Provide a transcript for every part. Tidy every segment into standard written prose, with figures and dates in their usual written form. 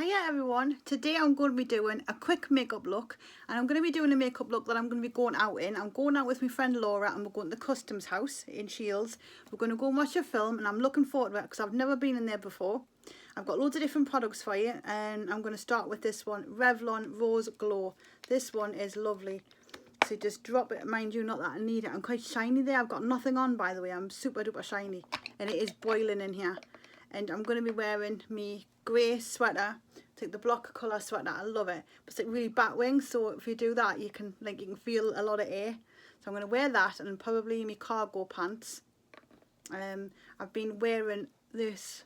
Hiya everyone, today I'm going to be doing a quick makeup look, and I'm going to be doing a makeup look that I'm going to be going out in. I'm going out with my friend Laura and we're going to the Customs House in Shields. We're going to go and watch a film and I'm looking forward to it because I've never been in there before. I've got loads of different products for you and I'm going to start with this one, Revlon Rose Glow. This one is lovely. So just drop it, mind you, not that I need it. I'm quite shiny there. I've got nothing on, by the way. I'm super duper shiny and it is boiling in here. And I'm going to be wearing me grey sweater. It's like the block colour sweater. I love it. But it's like really bat wings, so if you do that you can feel a lot of air. So I'm going to wear that and probably my cargo pants. I've been wearing this.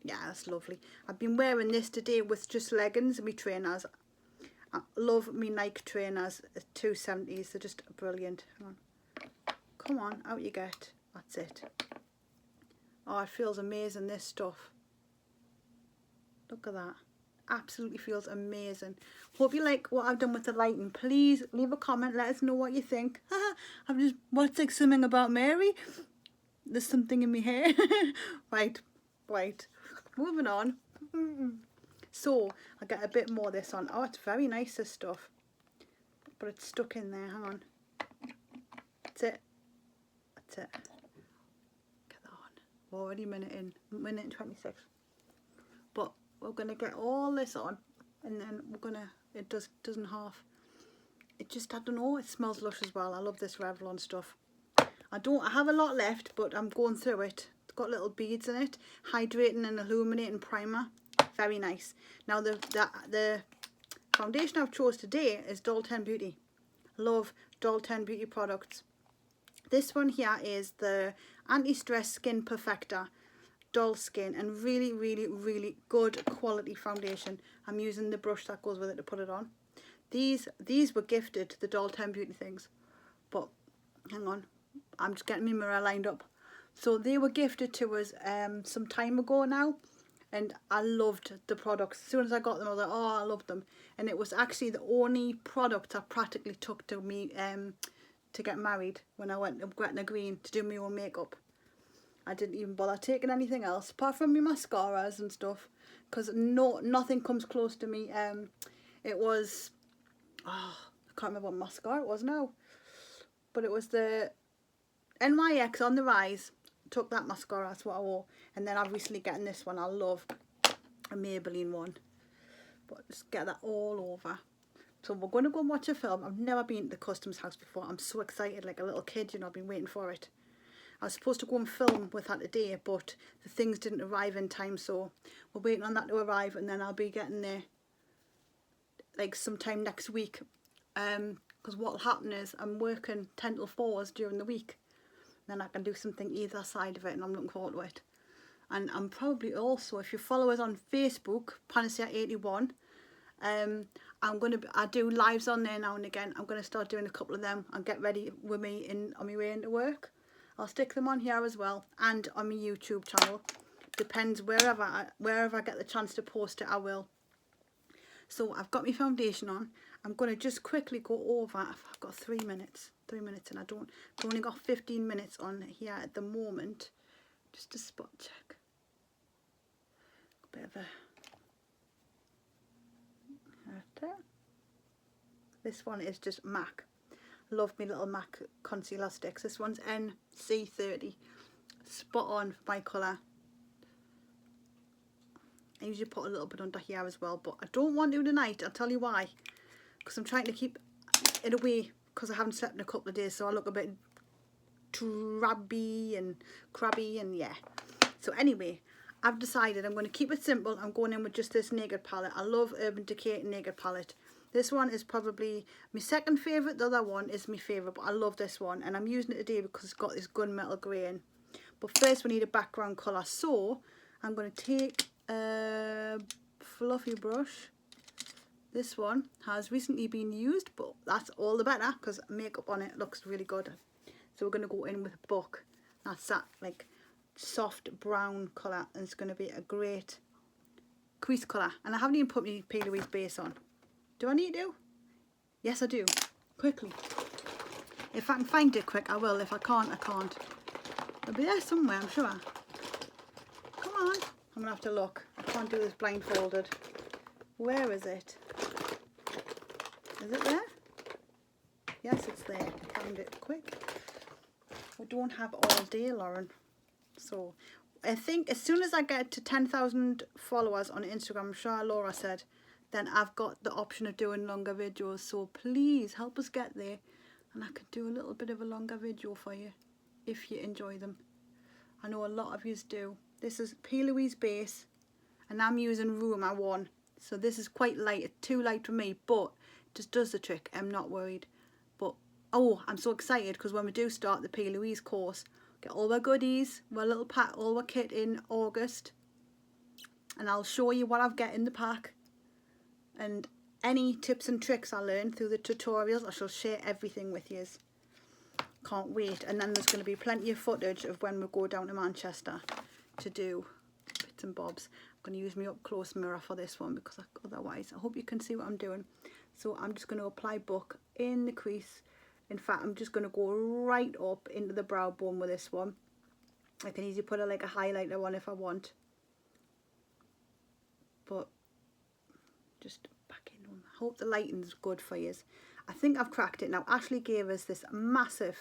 Yeah, that's lovely. I've been wearing this today with just leggings and my trainers. I love me Nike trainers, 270s. They're just brilliant. Hang on. Come on, out you get. That's it. Oh, it feels amazing, this stuff. Look at that. Absolutely feels amazing. Hope you like what I've done with the lighting. Please leave a comment. Let us know what you think. What's like something about Mary? There's something in my hair. Right. Moving on. So, I'll get a bit more of this on. Oh, it's very nice, this stuff. But it's stuck in there. Hang on. That's it. Already minute and 26, but we're gonna get all this on and then we're gonna, it doesn't half, it just, I don't know, it smells lush as well. I love this Revlon stuff. I have a lot left, but I'm going through it. It's got little beads in it. Hydrating and illuminating primer, very nice. Now the foundation I've chose today is Doll 10 Beauty. Love Doll 10 Beauty products. This one here is the Anti-Stress Skin Perfector Doll Skin, and really good quality foundation. I'm using the brush that goes with it to put it on. These were gifted, the Doll 10 Beauty things, but hang on, I'm just getting my mirror lined up. So they were gifted to us some time ago now, and I loved the products. As soon as I got them, I was like, oh, I love them. And it was actually the only product I practically took to me to get married when I went to Gretna Green to do my own makeup. I didn't even bother taking anything else apart from my mascaras and stuff, because nothing comes close to me. It was, I can't remember what mascara it was now, but it was the NYX On The Rise. Took that mascara, that's what I wore, and then I've recently gotten this one. I love a Maybelline one, but just get that all over. So we're going to go and watch a film. I've never been to the Customs House before. I'm so excited, like a little kid, you know. I've been waiting for it. I was supposed to go and film with her today, but the things didn't arrive in time, so we're waiting on that to arrive, and then I'll be getting there like sometime next week. Because what'll happen is I'm working 10 till 4s during the week. Then I can do something either side of it, and I'm looking forward to it. And I'm probably also, if you follow us on Facebook, Panacea81, I do lives on there now and again. I'm going to start doing a couple of them and get ready with me on my way into work. I'll stick them on here as well, and on my YouTube channel. Depends wherever I get the chance to post it, I will. So I've got my foundation on. I'm going to just quickly go over. I've got 3 minutes, and I've only got 15 minutes on here at the moment. Just a spot check. A bit of a. This one is just MAC. Love me little MAC concealer sticks. This one's NC30. Spot on for my colour. I usually put a little bit under here as well, but I don't want to tonight. I'll tell you why. Because I'm trying to keep it away, because I haven't slept in a couple of days, so I look a bit crabby and yeah. So anyway, I've decided I'm going to keep it simple. I'm going in with just this naked palette. I love Urban Decay naked palette. This one is probably my second favourite. The other one is my favourite, but I love this one. And I'm using it today because it's got this gunmetal grey in. But first we need a background colour. So I'm going to take a fluffy brush. This one has recently been used, but that's all the better because makeup on it looks really good. So we're going to go in with a book. That's that like soft brown colour, and it's going to be a great crease colour. And I haven't even put my P. Louise base on. Do I need to? Yes, I do. Quickly. If I can find it quick, I will. If I can't, I can't. It'll be there somewhere, I'm sure. Come on. I'm going to have to look. I can't do this blindfolded. Where is it? Is it there? Yes, it's there. I found it quick. We don't have all day, Lauren. So I think as soon as I get to 10,000 followers on Instagram, I'm sure Laura said, then I've got the option of doing longer videos. So please help us get there, and I could do a little bit of a longer video for you if you enjoy them. I know a lot of you do. This is P. Louise base, and I'm using Rumour 1. So this is quite light. It's too light for me, but it just does the trick. I'm not worried. But oh, I'm so excited because when we do start the P. Louise course, get all our goodies, my little pack, all our kit in August, and I'll show you what I've got in the pack, and any tips and tricks I learned through the tutorials. I shall share everything with you. Can't wait. And then there's going to be plenty of footage of when we go down to Manchester to do bits and bobs. I'm going to use my up close mirror for this one because otherwise I hope you can see what I'm doing. So I'm just going to apply book in the crease. In fact, I'm just going to go right up into the brow bone with this one. I can easily put like a highlighter on if I want, but just back in. I hope the lighting's good for you. I think I've cracked it now. Ashley gave us this massive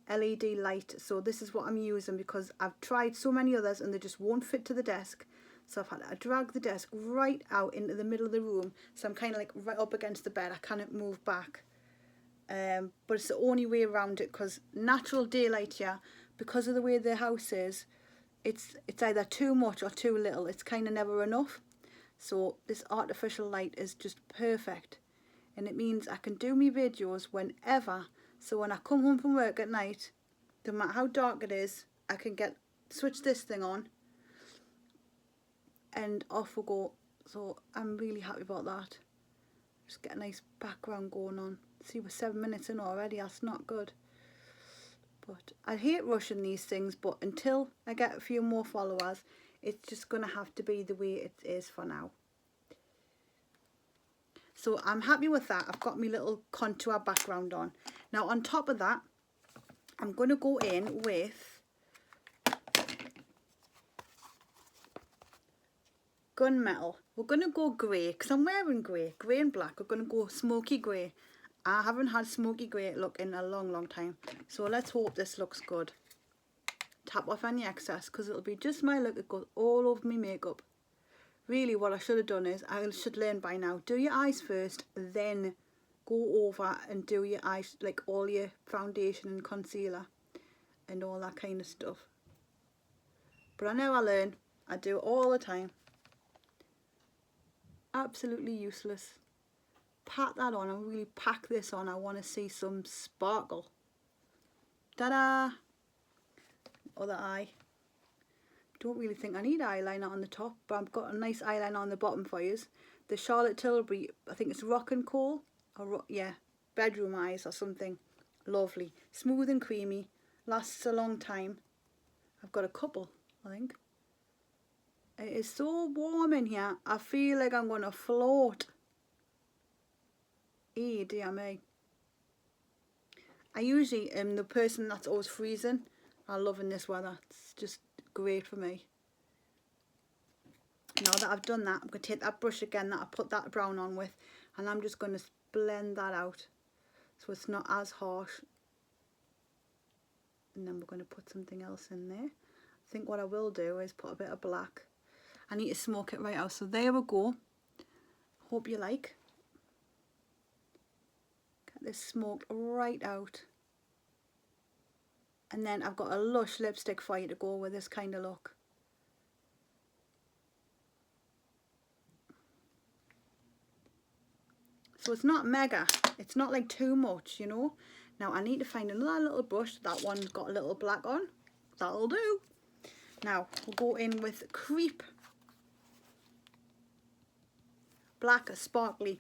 LED light, so this is what I'm using because I've tried so many others and they just won't fit to the desk. So I've had to drag the desk right out into the middle of the room, so I'm kind of like right up against the bed. I cannot move back, but it's the only way around it because natural daylight here, because of the way the house is, it's either too much or too little. It's kind of never enough. So this artificial light is just perfect, and it means I can do my videos whenever. So when I come home from work at night, no matter how dark it is, I can switch this thing on and off we go. So I'm really happy about that. Just get a nice background going on. See, we're 7 minutes in already. That's not good. But I hate rushing these things, but until I get a few more followers, it's just going to have to be the way it is for now. So I'm happy with that. I've got my little contour background on. Now on top of that, I'm going to go in with gunmetal. We're going to go grey because I'm wearing grey and black. We're going to go smoky grey. I haven't had smoky grey look in a long time. So let's hope this looks good. Tap off any excess because it'll be just my look. It goes all over my makeup. Really what I should have done is, I should learn by now, do your eyes first, then go over and do your eyes, like all your foundation and concealer and all that kind of stuff. But I never learn. I do it all the time. Absolutely useless. Pat that on and really pack this on. I want to see some sparkle. Ta-da! Other eye. Don't really think I need eyeliner on the top, but I've got a nice eyeliner on the bottom for you. The Charlotte Tilbury, I think it's Rock and Kohl, or yeah, Bedroom Eyes or something. Lovely, smooth and creamy, lasts a long time. I've got a couple, I think. It is so warm in here. I feel like I'm going to float. Eh, dear me. I usually am the person that's always freezing. I love in this weather. It's just great for me. Now that I've done that, I'm going to take that brush again that I put that brown on with, and I'm just going to blend that out so it's not as harsh. And then we're going to put something else in there. I think what I will do is put a bit of black. I need to smoke it right out. So there we go. Hope you like. Get this smoked right out. And then I've got a lush lipstick for you to go with this kind of look. So it's not mega. It's not like too much, you know. Now I need to find another little brush. That one's got a little black on. That'll do. Now we'll go in with Creep. Black, sparkly.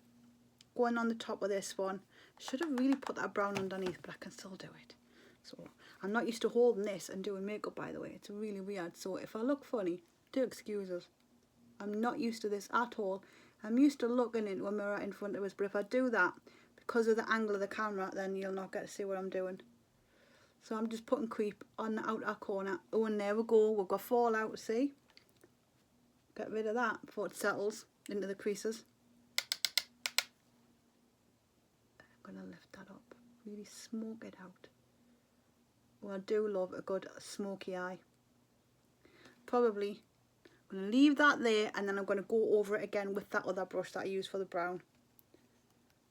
Going on the top of this one. Should have really put that brown underneath, but I can still do it. So I'm not used to holding this and doing makeup, by the way. It's really weird. So if I look funny, do excuse us. I'm not used to this at all. I'm used to looking into a mirror in front of us, but if I do that, because of the angle of the camera, then you'll not get to see what I'm doing. So I'm just putting Creep on the outer corner. Oh, and there we go. We've got Fallout, see? Get rid of that before it settles into the creases. I'm going to lift that up, really smoke it out. Well, I do love a good smoky eye. Probably I'm going to leave that there, and then I'm going to go over it again with that other brush that I used for the brown.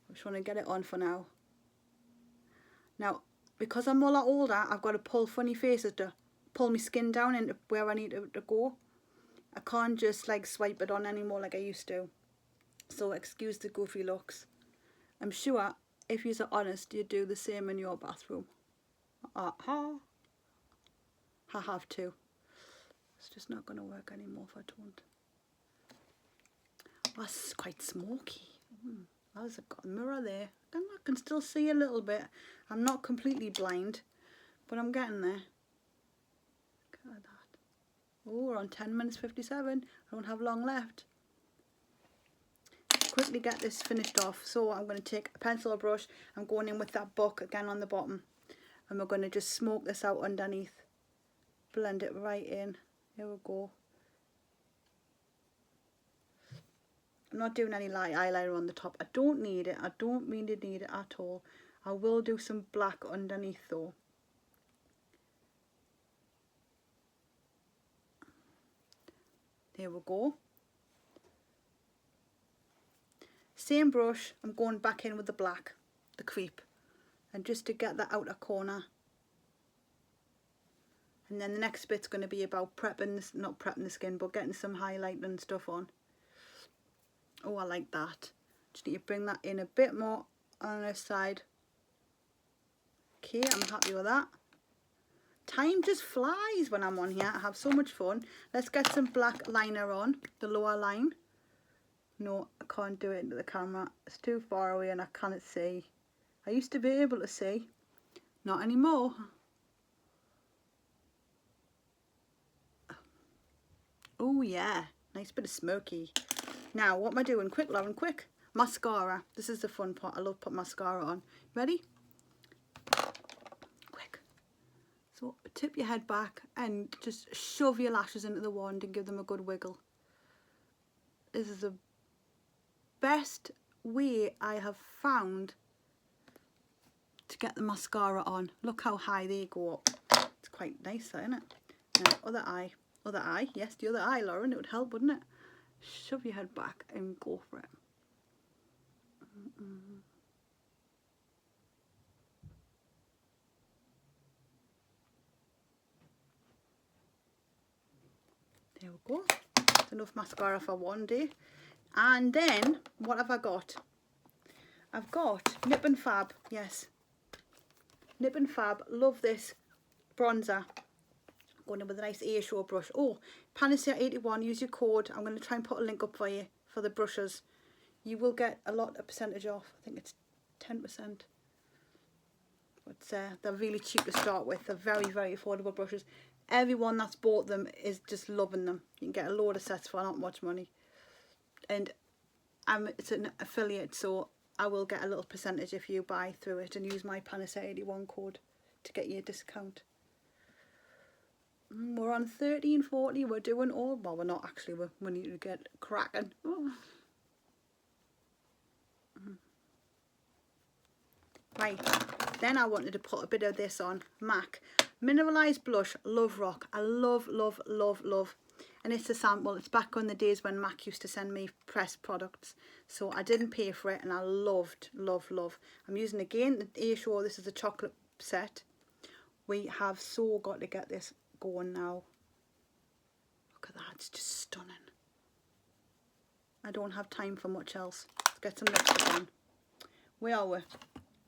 I just want to get it on for now. Now, because I'm a lot older, I've got to pull funny faces to pull my skin down into where I need it to go. I can't just like swipe it on anymore like I used to. So excuse the goofy looks. I'm sure if you're honest, you do the same in your bathroom. I have to. It's just not going to work anymore if I don't. Oh, this is quite smoky. There's a mirror there. I can still see a little bit. I'm not completely blind, but I'm getting there. Look at that. Oh, we're on 10 minutes 57. I don't have long left. Quickly get this finished off. So I'm going to take a pencil or brush. I'm going in with that book again on the bottom. And we're going to just smoke this out underneath. Blend it right in. Here we go. I'm not doing any light eyeliner on the top. I don't need it. I don't really need it at all. I will do some black underneath though. There we go. Same brush, I'm going back in with the black, the creep. And just to get that outer corner. And then the next bit's going to be about prepping this, not prepping the skin, but getting some highlight and stuff on. Oh, I like that. Just need to bring that in a bit more on this side. Okay, I'm happy with that. Time just flies when I'm on here. I have so much fun. Let's get some black liner on, the lower line. No, I can't do it into the camera. It's too far away and I can't see. I used to be able to see. Not anymore. Oh yeah, nice bit of smoky. Now, what am I doing? Quick, Lauren, quick. Mascara. This is the fun part. I love putting mascara on. Ready? Quick. So, tip your head back and just shove your lashes into the wand and give them a good wiggle. This is the best way I have found to get the mascara on. Look how high they go up. It's quite nice, isn't it? Now, other eye. Other eye. Yes, the other eye, Lauren. It would help, wouldn't it? Shove your head back and go for it. There we go. That's enough mascara for one day. And then, what have I got? I've got nipandfab. Yes. nipandfab. Love this bronzer. Going in with a nice A show brush. Oh, Panacea 81, use your code. I'm going to try and put a link up for you for the brushes. You will get a lot of percentage off. I think it's 10%. But they're really cheap to start with. They're very, very affordable brushes. Everyone that's bought them is just loving them. You can get a load of sets for not much money. And it's an affiliate, so I will get a little percentage if you buy through it and use my Panacea 81 code to get you a discount. We're on 13.40. We're doing all, well, we're not actually, we need to get cracking. Oh. Right, then I wanted to put a bit of this on. MAC Mineralize Blush Love Rock. I love, love, love, love. And it's a sample. It's back on the days when MAC used to send me pressed products. So I didn't pay for it and I loved, love, love. I'm using again the A Show. This is a chocolate set. We have so got to get this going now. Look at that, it's just stunning. I don't have time for much else. Let's get some lipstick on. Where are we?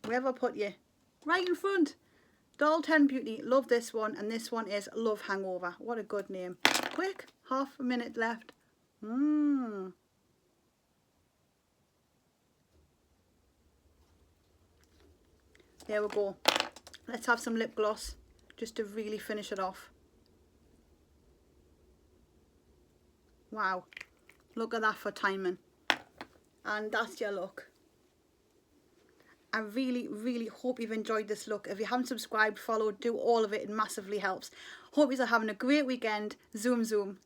Where have I put you? Right in front. Doll 10 Beauty. Love this one. And this one is Love Hangover. What a good name. Quick. Half a minute left. There we go. Let's have some lip gloss just to really finish it off. Wow. Look at that for timing. And that's your look. I really, really hope you've enjoyed this look. If you haven't subscribed, followed, do all of it. It massively helps. Hope you're having a great weekend. Zoom, zoom.